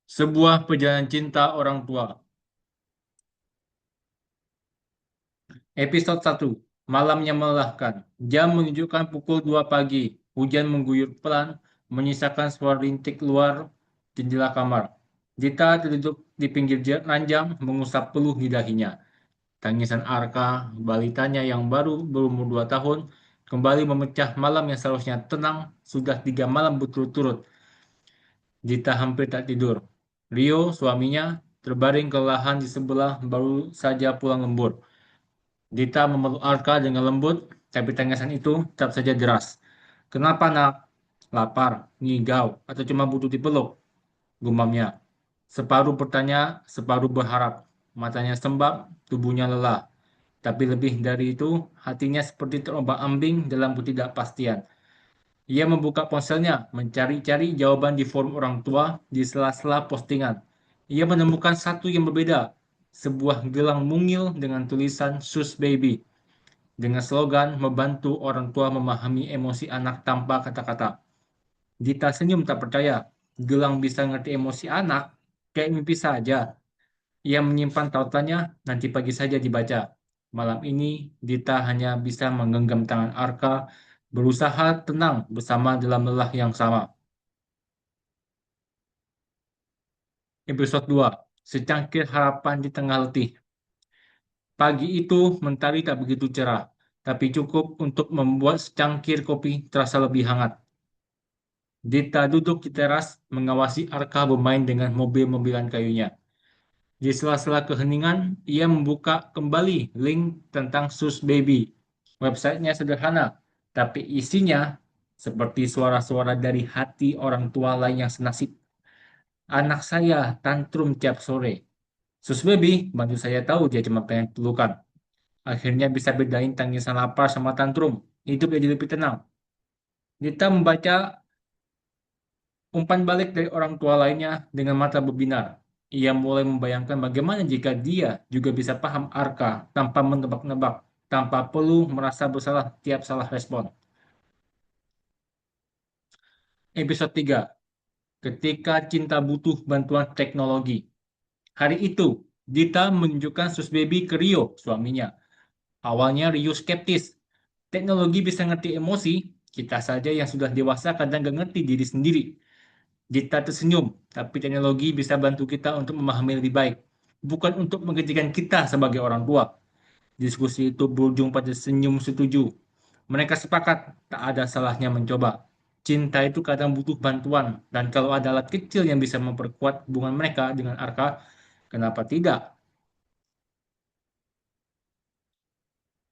Sebuah perjalanan cinta orang tua. Episode 1. Malamnya melelahkan. Jam menunjukkan pukul 2 pagi. Hujan mengguyur pelan, menyisakan suara rintik luar jendela kamar. Dita terduduk di pinggir ranjang, mengusap peluh di dahinya. Tangisan Arka, balitanya yang baru berumur 2 tahun, kembali memecah malam yang seharusnya tenang. Sudah 3 malam berturut-turut. Dita hampir tak tidur. Rio, suaminya, terbaring kelelahan di sebelah, baru saja pulang lembur. Dita memeluk Arka dengan lembut, tapi tangisan itu tetap saja deras. Kenapa nak? Lapar, ngigau, atau cuma butuh dipeluk? Gumamnya. Separuh bertanya, separuh berharap. Matanya sembab, tubuhnya lelah. Tapi lebih dari itu, hatinya seperti terombang-ambing dalam ketidakpastian. Ia membuka ponselnya, mencari-cari jawaban di forum orang tua di sela-sela postingan. Ia menemukan satu yang berbeda, sebuah gelang mungil dengan tulisan "Sus Baby", dengan slogan membantu orang tua memahami emosi anak tanpa kata-kata. Dita senyum tak percaya, gelang bisa ngerti emosi anak, kayak mimpi saja. Ia menyimpan tautannya, nanti pagi saja dibaca. Malam ini, Dita hanya bisa menggenggam tangan Arka, berusaha tenang bersama dalam lelah yang sama. Episode 2. Secangkir harapan di tengah letih. Pagi itu, mentari tak begitu cerah, tapi cukup untuk membuat secangkir kopi terasa lebih hangat. Dita duduk di teras, mengawasi Arka bermain dengan mobil-mobilan kayunya. Di sela-sela keheningan, ia membuka kembali link tentang Sus Baby. Websitenya sederhana, tapi isinya seperti suara-suara dari hati orang tua lain yang senasib. Anak saya tantrum tiap sore. Sus Baby, bantu saya tahu dia cuma pengen pelukan. Akhirnya bisa bedain tangisan lapar sama tantrum. Hidup jadi lebih tenang. Dita membaca umpan balik dari orang tua lainnya dengan mata berbinar. Ia mulai membayangkan bagaimana jika dia juga bisa paham Arka tanpa menebak-nebak, tanpa perlu merasa bersalah tiap salah respon. Episode 3. Ketika cinta butuh bantuan teknologi. Hari itu, Dita menunjukkan Sus Baby ke Rio, suaminya. Awalnya Rio skeptis. Teknologi bisa ngerti emosi, kita saja yang sudah dewasa kadang gak ngerti diri sendiri. Dita tersenyum, tapi teknologi bisa bantu kita untuk memahami lebih baik, bukan untuk menggantikan kita sebagai orang tua. Diskusi itu berujung pada senyum setuju. Mereka sepakat tak ada salahnya mencoba. Cinta itu kadang butuh bantuan, dan kalau ada alat kecil yang bisa memperkuat hubungan mereka dengan Arka, kenapa tidak?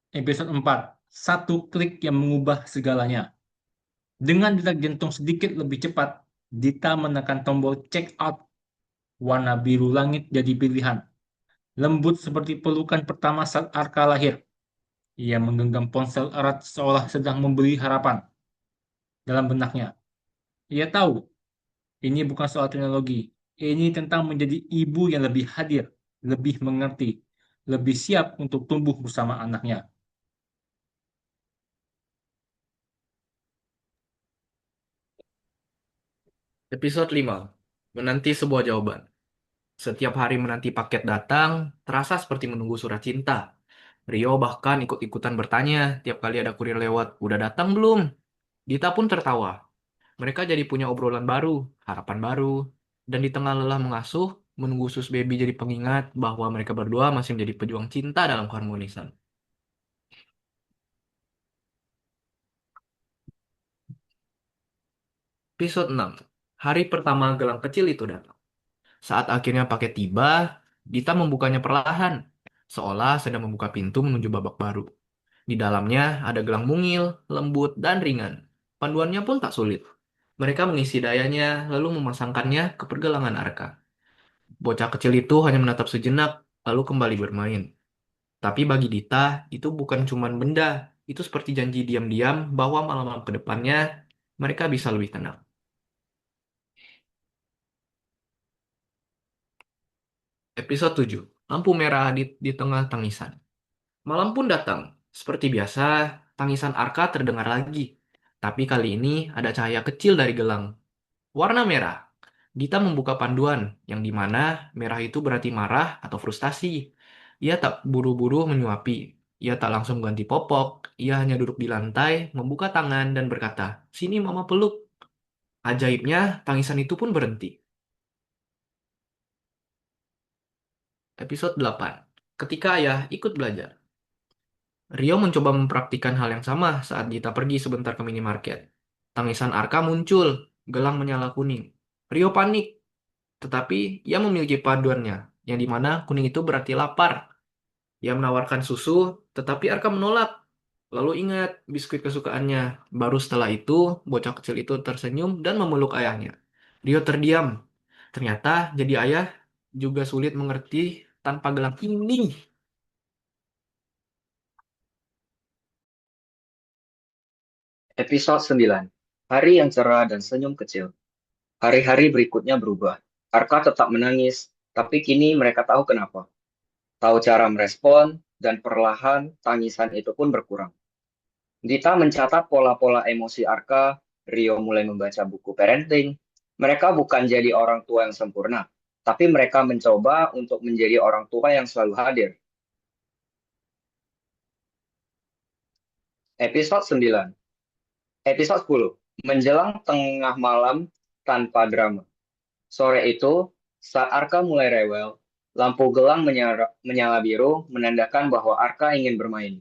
Episode 4. Satu klik yang mengubah segalanya. Dengan detak jantung sedikit lebih cepat, Dita menekan tombol check out. Warna biru langit jadi pilihan. Lembut seperti pelukan pertama saat Arka lahir. Ia menggenggam ponsel erat seolah sedang memberi harapan dalam benaknya. Ia tahu, ini bukan soal teknologi. Ini tentang menjadi ibu yang lebih hadir, lebih mengerti, lebih siap untuk tumbuh bersama anaknya. Episode 5. Menanti sebuah jawaban. Setiap hari menanti paket datang, terasa seperti menunggu surat cinta. Rio bahkan ikut-ikutan bertanya tiap kali ada kurir lewat, udah datang belum? Dita pun tertawa. Mereka jadi punya obrolan baru, harapan baru. Dan di tengah lelah mengasuh, menunggu sus baby jadi pengingat bahwa mereka berdua masih menjadi pejuang cinta dalam keharmonisan. Episode 6. Hari pertama gelang kecil itu datang. Saat akhirnya paket tiba, Dita membukanya perlahan, seolah sedang membuka pintu menuju babak baru. Di dalamnya ada gelang mungil, lembut, dan ringan. Panduannya pun tak sulit. Mereka mengisi dayanya, lalu memasangkannya ke pergelangan Arka. Bocah kecil itu hanya menatap sejenak, lalu kembali bermain. Tapi bagi Dita, itu bukan cuma benda. Itu seperti janji diam-diam bahwa malam-malam ke depannya, mereka bisa lebih tenang. Episode 7. Lampu merah di tengah tangisan. Malam pun datang. Seperti biasa, tangisan Arka terdengar lagi. Tapi kali ini ada cahaya kecil dari gelang. Warna merah. Dita membuka panduan, yang di mana merah itu berarti marah atau frustasi. Ia tak buru-buru menyuapi. Ia tak langsung ganti popok. Ia hanya duduk di lantai, membuka tangan dan berkata, "Sini mama peluk." Ajaibnya, tangisan itu pun berhenti. Episode 8. Ketika ayah ikut belajar. Rio mencoba mempraktikkan hal yang sama saat Dita pergi sebentar ke minimarket. Tangisan Arka muncul, gelang menyala kuning. Rio panik, tetapi ia memiliki paduannya, yang di mana kuning itu berarti lapar. Ia menawarkan susu, tetapi Arka menolak. Lalu ingat biskuit kesukaannya. Baru setelah itu, bocah kecil itu tersenyum dan memeluk ayahnya. Rio terdiam. Ternyata jadi ayah juga sulit mengerti tanpa gelang ini. Episode 9. Hari yang cerah dan senyum kecil. Hari-hari berikutnya berubah. Arka tetap menangis, tapi kini mereka tahu kenapa. Tahu cara merespon, dan perlahan tangisan itu pun berkurang. Dita mencatat pola-pola emosi Arka, Rio mulai membaca buku parenting. Mereka bukan jadi orang tua yang sempurna, tapi mereka mencoba untuk menjadi orang tua yang selalu hadir. Episode 9. Episode 10. Menjelang tengah malam tanpa drama. Sore itu, saat Arka mulai rewel, lampu gelang menyala biru menandakan bahwa Arka ingin bermain.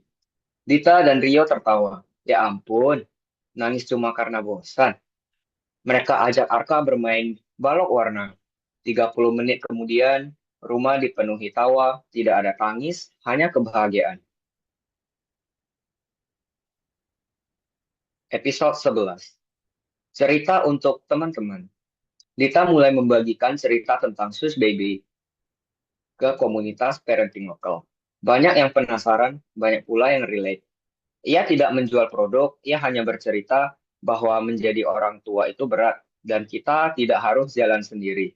Dita dan Rio tertawa. Ya ampun, nangis cuma karena bosan. Mereka ajak Arka bermain balok warna. 30 menit kemudian, rumah dipenuhi tawa, tidak ada tangis, hanya kebahagiaan. Episode 11. Cerita untuk teman-teman. Dita mulai membagikan cerita tentang Sus Baby ke komunitas parenting lokal. Banyak yang penasaran, banyak pula yang relate. Ia tidak menjual produk, ia hanya bercerita bahwa menjadi orang tua itu berat dan kita tidak harus jalan sendiri.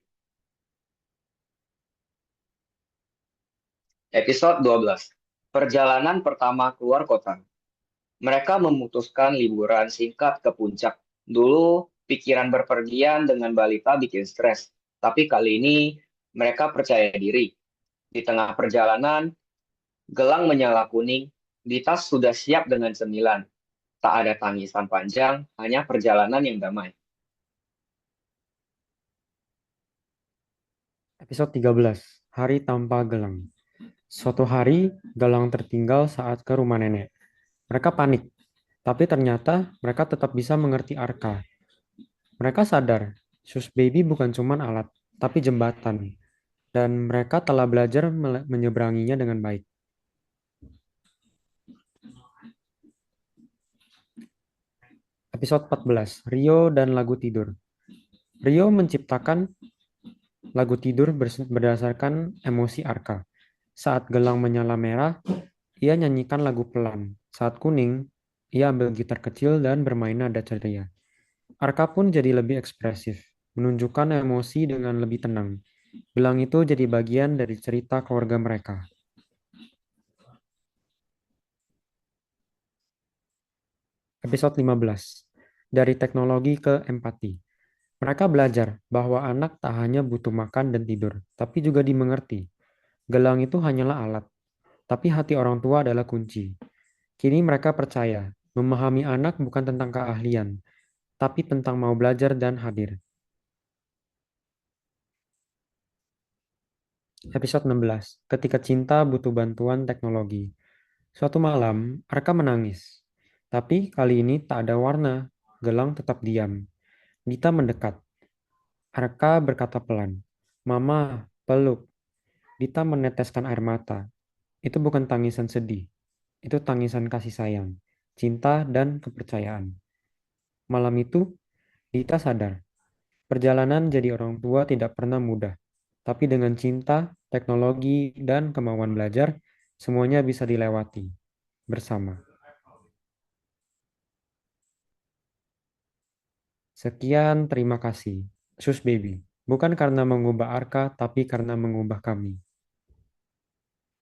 Episode 12. Perjalanan pertama keluar kota. Mereka memutuskan liburan singkat ke puncak. Dulu pikiran berpergian dengan balita bikin stres, tapi kali ini mereka percaya diri. Di tengah perjalanan, gelang menyala kuning, di tas sudah siap dengan cemilan. Tak ada tangisan panjang, hanya perjalanan yang damai. Episode 13. Hari tanpa gelang. Suatu hari, gelang tertinggal saat ke rumah nenek. Mereka panik, tapi ternyata mereka tetap bisa mengerti Arka. Mereka sadar, Sus Baby bukan cuma alat, tapi jembatan. Dan mereka telah belajar menyeberanginya dengan baik. Episode 14. Rio dan lagu tidur. Rio menciptakan lagu tidur berdasarkan emosi Arka. Saat gelang menyala merah, ia nyanyikan lagu pelan. Saat kuning, ia ambil gitar kecil dan bermain nada ceria. Arka pun jadi lebih ekspresif, menunjukkan emosi dengan lebih tenang. Gelang itu jadi bagian dari cerita keluarga mereka. Episode 15. Dari teknologi ke empati. Mereka belajar bahwa anak tak hanya butuh makan dan tidur, tapi juga dimengerti. Gelang itu hanyalah alat, tapi hati orang tua adalah kunci. Kini mereka percaya, memahami anak bukan tentang keahlian, tapi tentang mau belajar dan hadir. Episode 16. Ketika cinta butuh bantuan teknologi. Suatu malam, Arka menangis. Tapi kali ini tak ada warna, gelang tetap diam. Dita mendekat. Arka berkata pelan, "Mama, peluk." Dita meneteskan air mata. Itu bukan tangisan sedih, itu tangisan kasih sayang, cinta, dan kepercayaan. Malam itu, Dita sadar, perjalanan jadi orang tua tidak pernah mudah. Tapi dengan cinta, teknologi, dan kemauan belajar, semuanya bisa dilewati bersama. Sekian, terima kasih. Sus Baby. Bukan karena mengubah Arka, tapi karena mengubah kami.